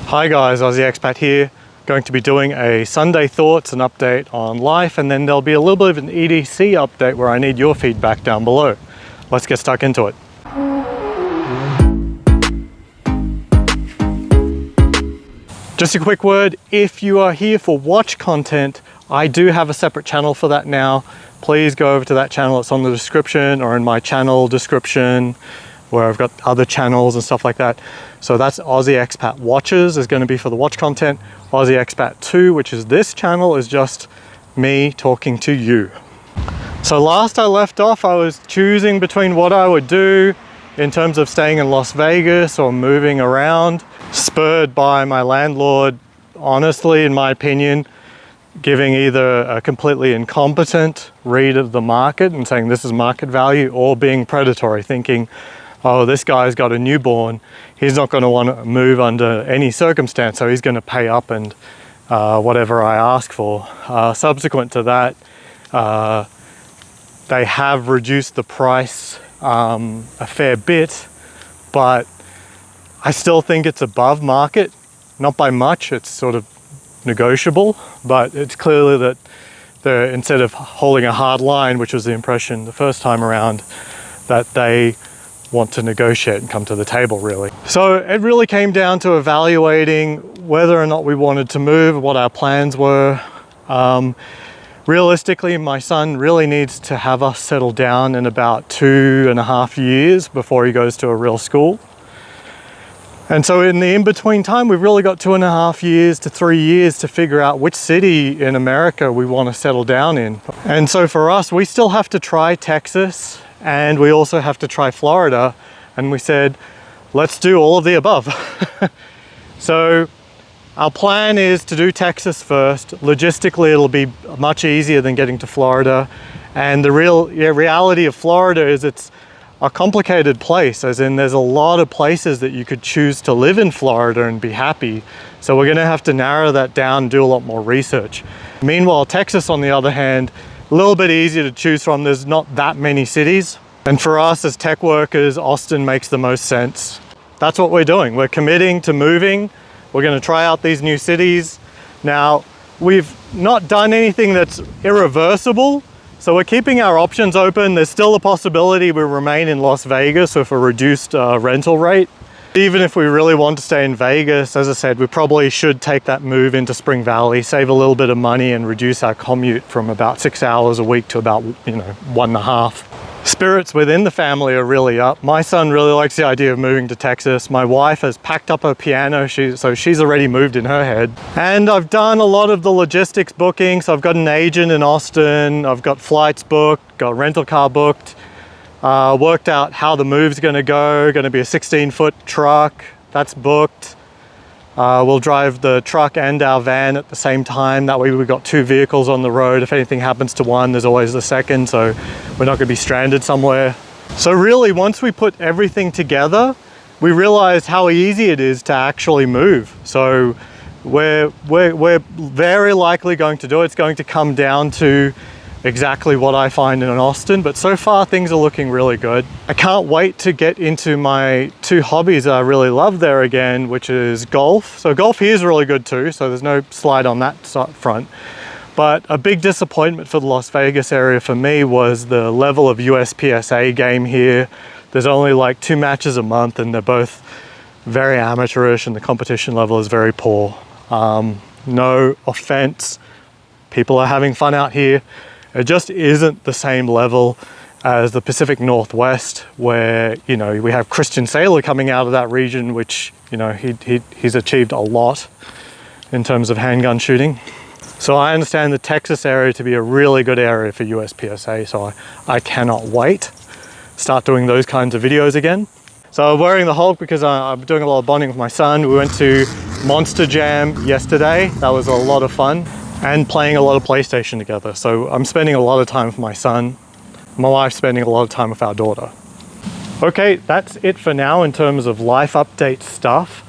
Hi guys, Aussie Expat here. Going to be doing a Sunday Thoughts and update on life, and then there'll be a little bit of an EDC update where I need your feedback down below. Let's get stuck into it. Just a quick word, if you are here for watch content, I do have a separate channel for that now. Please go over to that channel. It's on the description or in my channel description, where I've got other channels and stuff like that. So that's Aussie Expat Watches is going to be for the watch content. Aussie Expat 2, which is this channel, is just me talking to you. So last I left off, I was choosing between what I would do in terms of staying in Las Vegas or moving around, spurred by my landlord, honestly, in my opinion, giving either a completely incompetent read of the market and saying this is market value, or being predatory, thinking, oh, this guy's got a newborn, he's not going to want to move under any circumstance, so he's going to pay up and whatever I ask for. Subsequent to that, they have reduced the price a fair bit, but I still think it's above market, not by much. It's sort of negotiable, but it's clearly that they're, instead of holding a hard line, which was the impression the first time around, that they want to negotiate and come to the table, really. So it really came down to evaluating whether or not we wanted to move, what our plans were. Realistically, my son really needs to have us settle down in about 2.5 years before he goes to a real school. And so in the in-between time, we've really got 2.5 years to 3 years to figure out which city in America we want to settle down in. And so for us, we still have to try Texas, and we also have to try Florida. And we said, let's do all of the above. So our plan is to do Texas first. Logistically, it'll be much easier than getting to Florida. And the reality of Florida is it's a complicated place, as in there's a lot of places that you could choose to live in Florida and be happy. So we're gonna have to narrow that down and do a lot more research. Meanwhile, Texas, on the other hand, a little bit easier to choose from. There's not that many cities. And for us as tech workers, Austin makes the most sense. That's what we're doing. We're committing to moving. We're gonna try out these new cities. Now, we've not done anything that's irreversible, so we're keeping our options open. There's still a possibility we remain in Las Vegas with a reduced rental rate. Even if we really want to stay in Vegas, as I said, we probably should take that move into Spring Valley, save a little bit of money and reduce our commute from about 6 hours a week to about, 1.5. Spirits within the family are really up. My son really likes the idea of moving to Texas. My wife has packed up her piano, so she's already moved in her head. And I've done a lot of the logistics booking. So I've got an agent in Austin, I've got flights booked, got a rental car booked, worked out how the move's gonna go. Gonna be a 16-foot truck, that's booked. We'll drive the truck and our van at the same time. That way we've got 2 vehicles on the road. If anything happens to one, there's always the second, so we're not gonna be stranded somewhere. So really, once we put everything together, we realized how easy it is to actually move. So we're very likely going to do it. It's going to come down to exactly what I find in Austin, but so far things are looking really good. I can't wait to get into my 2 hobbies that I really love there again, which is golf. So golf here is really good too, so there's no slide on that front. But a big disappointment for the Las Vegas area for me was the level of USPSA game here. There's only like 2 matches a month, and they're both very amateurish, and the competition level is very poor. No offense, people are having fun out here. It just isn't the same level as the Pacific Northwest, where, we have Christian Saylor coming out of that region, which, he's achieved a lot in terms of handgun shooting. So I understand the Texas area to be a really good area for USPSA, so I cannot wait. Start doing those kinds of videos again. So I'm wearing the Hulk because I'm doing a lot of bonding with my son. We went to Monster Jam yesterday. That was a lot of fun. And playing a lot of PlayStation together. So I'm spending a lot of time with my son. My wife's spending a lot of time with our daughter. Okay, that's it for now in terms of life update stuff.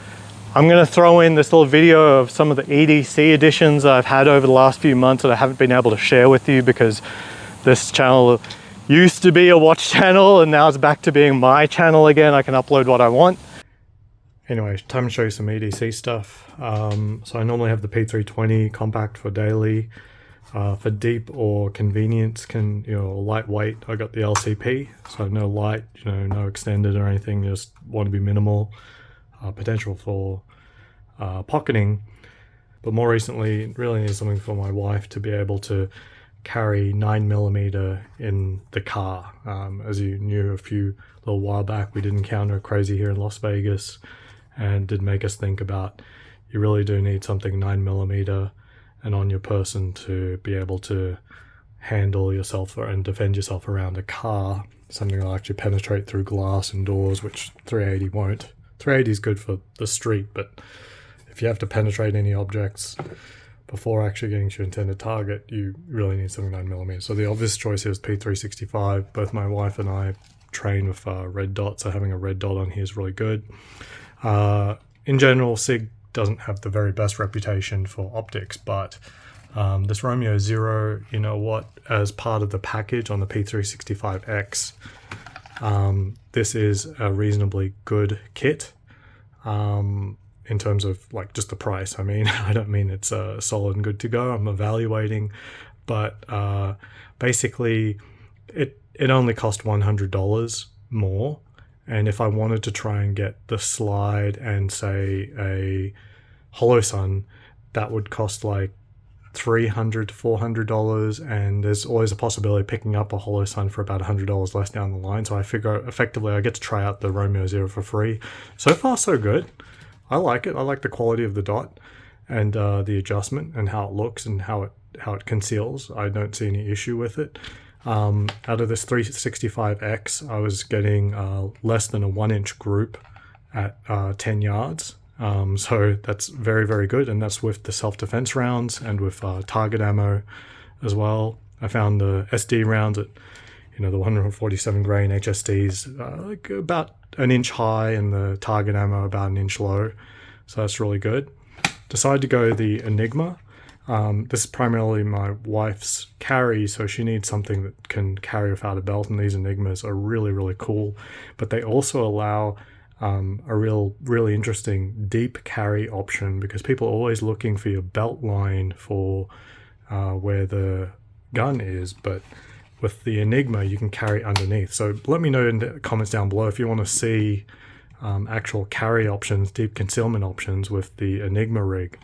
I'm gonna throw in this little video of some of the EDC editions I've had over the last few months that I haven't been able to share with you, because this channel used to be a watch channel and now it's back to being my channel again. I can upload what I want. Anyway, time to show you some EDC stuff. So I normally have the P320 compact for daily. For deep or convenience, lightweight, I got the LCP, so no light, no extended or anything, just want to be minimal. Potential for pocketing, but more recently really need something for my wife to be able to carry 9mm in the car. As you knew a little while back, we did encounter a crazy here in Las Vegas, and did make us think about, you really do need something 9mm and on your person to be able to handle yourself and defend yourself around a car. Something that'll actually penetrate through glass and doors, which 380 won't. 380 is good for the street, but if you have to penetrate any objects before actually getting to your intended target, you really need something 9mm. So the obvious choice here is P365. Both my wife and I train with red dot, so having a red dot on here is really good. In general, SIG doesn't have the very best reputation for optics, but this Romeo Zero, as part of the package on the P365X, this is a reasonably good kit in terms of just the price. I mean, I don't mean it's solid and good to go. I'm evaluating, but basically it only cost $100 more. And if I wanted to try and get the slide and say a Holosun, that would cost like $300 to $400, and there's always a possibility of picking up a Holosun for about $100 less down the line. So I figure effectively I get to try out the Romeo Zero for free. So far so good. I like it. I like the quality of the dot and the adjustment and how it looks and how it conceals. I don't see any issue with it. Out of this 365X, I was getting less than a 1-inch group at 10 yards. So that's very, very good. And that's with the self-defense rounds and with target ammo as well. I found the SD rounds at, the 147 grain HSDs, about an inch high, and the target ammo about an inch low. So that's really good. Decided to go the Enigma. This is primarily my wife's carry, so she needs something that can carry without a belt, and these Enigmas are really, really cool. But they also allow a really interesting deep carry option, because people are always looking for your belt line for where the gun is, but with the Enigma you can carry underneath. So let me know in the comments down below if you want to see actual carry options, deep concealment options with the Enigma rig.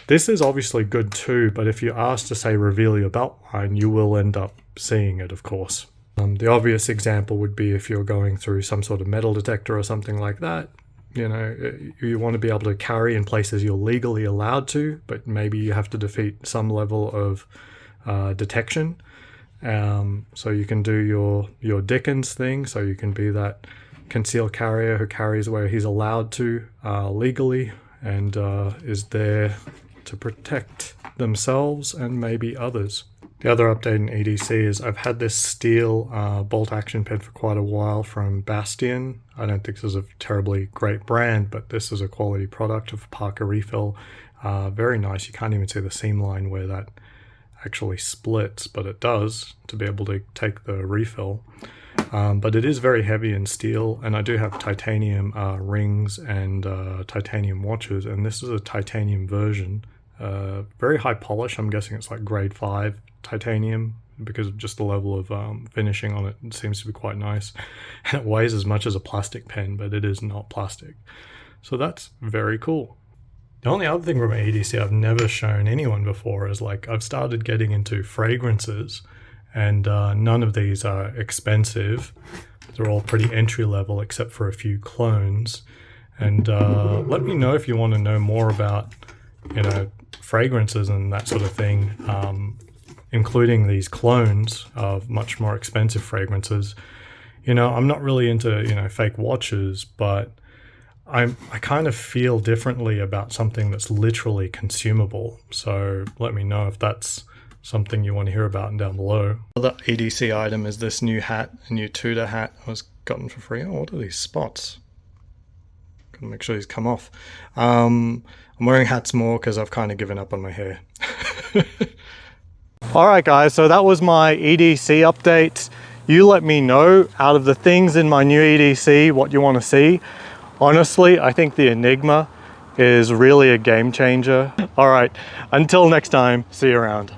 This is obviously good too, but if you're asked to say reveal your belt line, you will end up seeing it, of course. The obvious example would be if you're going through some sort of metal detector or something like that. You want to be able to carry in places you're legally allowed to, but maybe you have to defeat some level of detection. So you can do your Dickens thing, so you can be that concealed carrier who carries where he's allowed to legally, and is there to protect themselves and maybe others. The other update in EDC is I've had this steel bolt action pen for quite a while from Bastion. I don't think this is a terribly great brand, but this is a quality product of Parker refill. Very nice. You can't even see the seam line where that actually splits, but it does, to be able to take the refill. But it is very heavy in steel, and I do have titanium rings and titanium watches, and this is a titanium version. Very high polish. I'm guessing it's like grade 5 titanium, because of just the level of finishing on it. It seems to be quite nice. And it weighs as much as a plastic pen, but it is not plastic. So that's very cool. The only other thing from EDC I've never shown anyone before is I've started getting into fragrances, and none of these are expensive. They're all pretty entry level except for a few clones. And let me know if you want to know more about fragrances and that sort of thing, including these clones of much more expensive fragrances. I'm not really into fake watches, but I kind of feel differently about something that's literally consumable. So let me know if that's something you want to hear about down below. Another EDC item is this new hat, a new Tudor hat I was gotten for free. Oh, what are these spots? Gotta make sure these come off. I'm wearing hats more because I've kind of given up on my hair. Alright guys, so that was my EDC update. You let me know, out of the things in my new EDC, what you want to see. Honestly, I think the Enigma is really a game changer. All right, until next time, see you around.